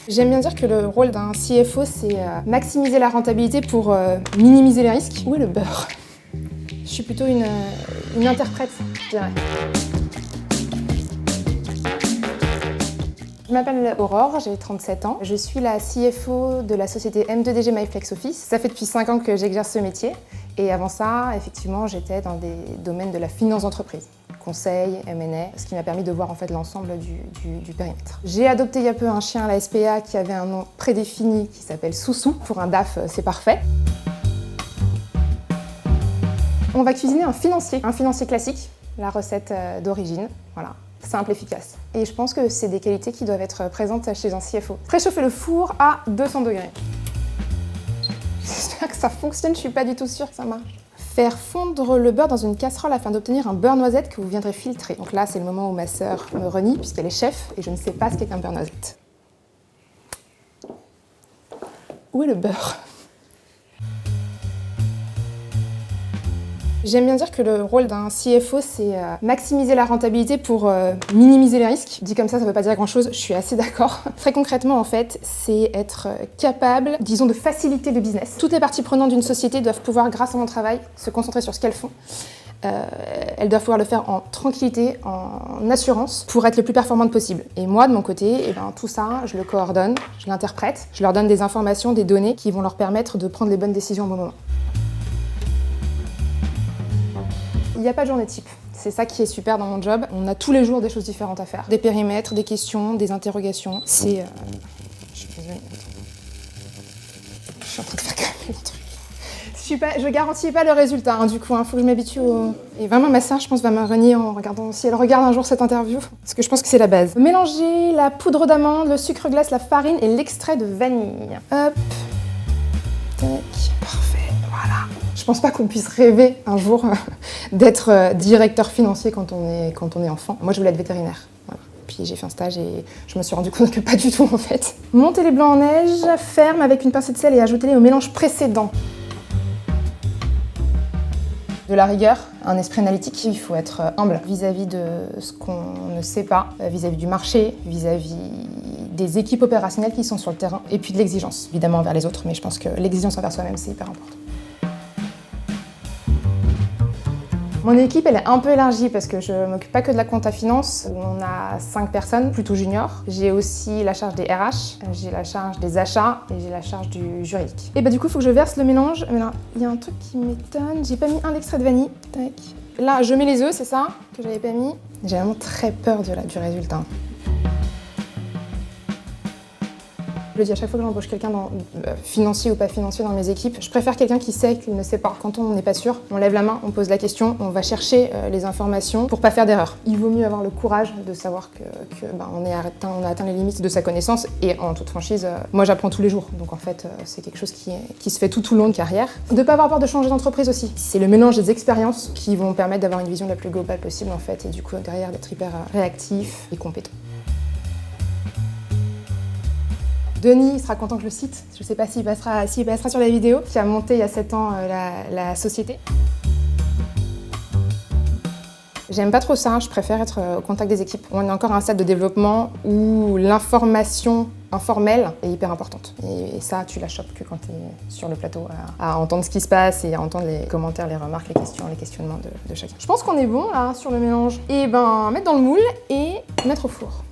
J'aime bien dire que le rôle d'un CFO, c'est maximiser la rentabilité pour minimiser les risques. Où est le beurre? Je suis plutôt une interprète, je dirais. Je m'appelle Aurore, j'ai 37 ans. Je suis la CFO de la société M2DG MyFlexOffice. Ça fait depuis 5 ans que j'exerce ce métier. Et avant ça, effectivement, j'étais dans des domaines de la finance d'entreprise. Conseil, M&A, ce qui m'a permis de voir en fait l'ensemble du périmètre. J'ai adopté il y a peu un chien à la SPA qui avait un nom prédéfini qui s'appelle Soussou. Pour un DAF, c'est parfait. On va cuisiner un financier classique, la recette d'origine, voilà. Simple, efficace. Et je pense que c'est des qualités qui doivent être présentes chez un CFO. Préchauffer le four à 200 degrés. J'espère que ça fonctionne, je suis pas du tout sûre que ça marche. Faire fondre le beurre dans une casserole afin d'obtenir un beurre noisette que vous viendrez filtrer. Donc là, c'est le moment où ma sœur me renie puisqu'elle est chef et je ne sais pas ce qu'est qu'un beurre noisette. Où est le beurre? J'aime bien dire que le rôle d'un CFO, c'est maximiser la rentabilité pour minimiser les risques. Dit comme ça veut pas dire grand-chose, je suis assez d'accord. Très concrètement, en fait, c'est être capable, disons, de faciliter le business. Toutes les parties prenantes d'une société doivent pouvoir, grâce à mon travail, se concentrer sur ce qu'elles font. Elles doivent pouvoir le faire en tranquillité, en assurance, pour être le plus performante possible. Et moi, de mon côté, tout ça, je le coordonne, je l'interprète, je leur donne des informations, des données qui vont leur permettre de prendre les bonnes décisions au bon moment. Il n'y a pas de journée type. C'est ça qui est super dans mon job. On a tous les jours des choses différentes à faire. Des périmètres, des questions, des interrogations. C'est... Je suis désolée. Je suis en train de faire calmer le truc. Je garantis pas le résultat, du coup. Faut que je m'habitue au... Et vraiment, ma sœur, je pense, va me renier en regardant... Si elle regarde un jour cette interview. Parce que je pense que c'est la base. Mélanger la poudre d'amande, le sucre glace, la farine et l'extrait de vanille. Hop. Tac. Parfait. Voilà. Je pense pas qu'on puisse rêver un jour d'être directeur financier quand on est enfant. Moi, je voulais être vétérinaire. Voilà. Puis j'ai fait un stage et je me suis rendu compte que pas du tout en fait. Montez les blancs en neige, ferme avec une pincée de sel et ajoutez-les au mélange précédent. De la rigueur, un esprit analytique, il faut être humble vis-à-vis de ce qu'on ne sait pas, vis-à-vis du marché, vis-à-vis des équipes opérationnelles qui sont sur le terrain, et puis de l'exigence, évidemment envers les autres, mais je pense que l'exigence envers soi-même, c'est hyper important. Mon équipe, elle est un peu élargie parce que je m'occupe pas que de la compta finance, où on a 5 personnes, plutôt juniors. J'ai aussi la charge des RH, j'ai la charge des achats et j'ai la charge du juridique. Et du coup, il faut que je verse le mélange. Mais là, il y a un truc qui m'étonne, j'ai pas mis un extrait de vanille. Tac. Là, je mets les œufs, c'est ça, que j'avais pas mis. J'ai vraiment très peur du résultat. Je le dis à chaque fois que j'embauche quelqu'un, financier ou pas financier dans mes équipes, je préfère quelqu'un qui sait qu'il ne sait pas. Quand on n'est pas sûr, on lève la main, on pose la question, on va chercher les informations pour pas faire d'erreur. Il vaut mieux avoir le courage de savoir on a atteint les limites de sa connaissance et en toute franchise, moi j'apprends tous les jours. Donc en fait, c'est quelque chose qui se fait tout au long de carrière. De pas avoir peur de changer d'entreprise aussi. C'est le mélange des expériences qui vont permettre d'avoir une vision la plus globale possible en fait et du coup derrière d'être hyper réactif et compétent. Denis, il sera content que je le cite, je ne sais pas s'il passera sur la vidéo, qui a monté il y a 7 ans la société. J'aime pas trop ça, je préfère être au contact des équipes. On est encore à un stade de développement où l'information informelle est hyper importante. Et ça, tu la chopes que quand tu es sur le plateau, à entendre ce qui se passe et à entendre les commentaires, les remarques, les questions, les questionnements de chacun. Je pense qu'on est bon là sur le mélange. Et mettre dans le moule et mettre au four.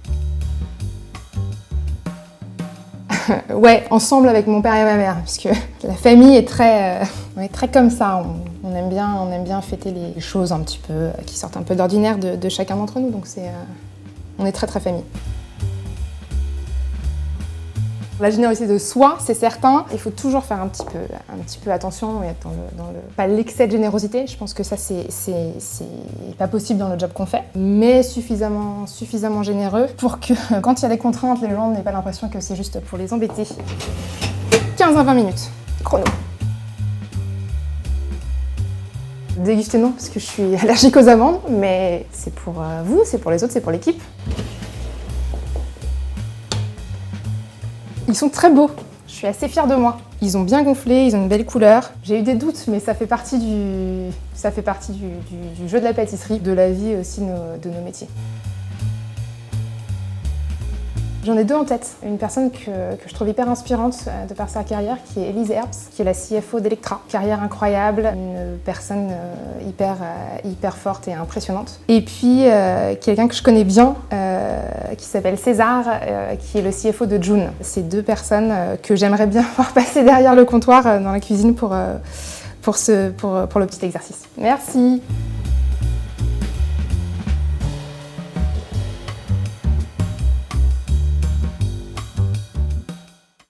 Ouais, ensemble avec mon père et ma mère, puisque la famille est très comme ça. On aime bien fêter les choses un petit peu qui sortent un peu d'ordinaire de chacun d'entre nous, donc on est très famille. La générosité de soi, c'est certain. Il faut toujours faire un petit peu attention et être pas l'excès de générosité. Je pense que ça, c'est pas possible dans le job qu'on fait, mais suffisamment généreux pour que quand il y a des contraintes, les gens n'aient pas l'impression que c'est juste pour les embêter. 15 à 20 minutes, chrono. Déguster non, parce que je suis allergique aux amandes, mais c'est pour vous, c'est pour les autres, c'est pour l'équipe. Ils sont très beaux, je suis assez fière de moi. Ils ont bien gonflé, ils ont une belle couleur. J'ai eu des doutes, mais ça fait partie du jeu de la pâtisserie, de la vie aussi de nos métiers. J'en ai deux en tête. Une personne que je trouve hyper inspirante de par sa carrière, qui est Elise Herbst, qui est la CFO d'Electra. Carrière incroyable, une personne hyper forte et impressionnante. Et puis quelqu'un que je connais bien, qui s'appelle César, qui est le CFO de June. C'est deux personnes que j'aimerais bien voir passer derrière le comptoir dans la cuisine pour le petit exercice. Merci.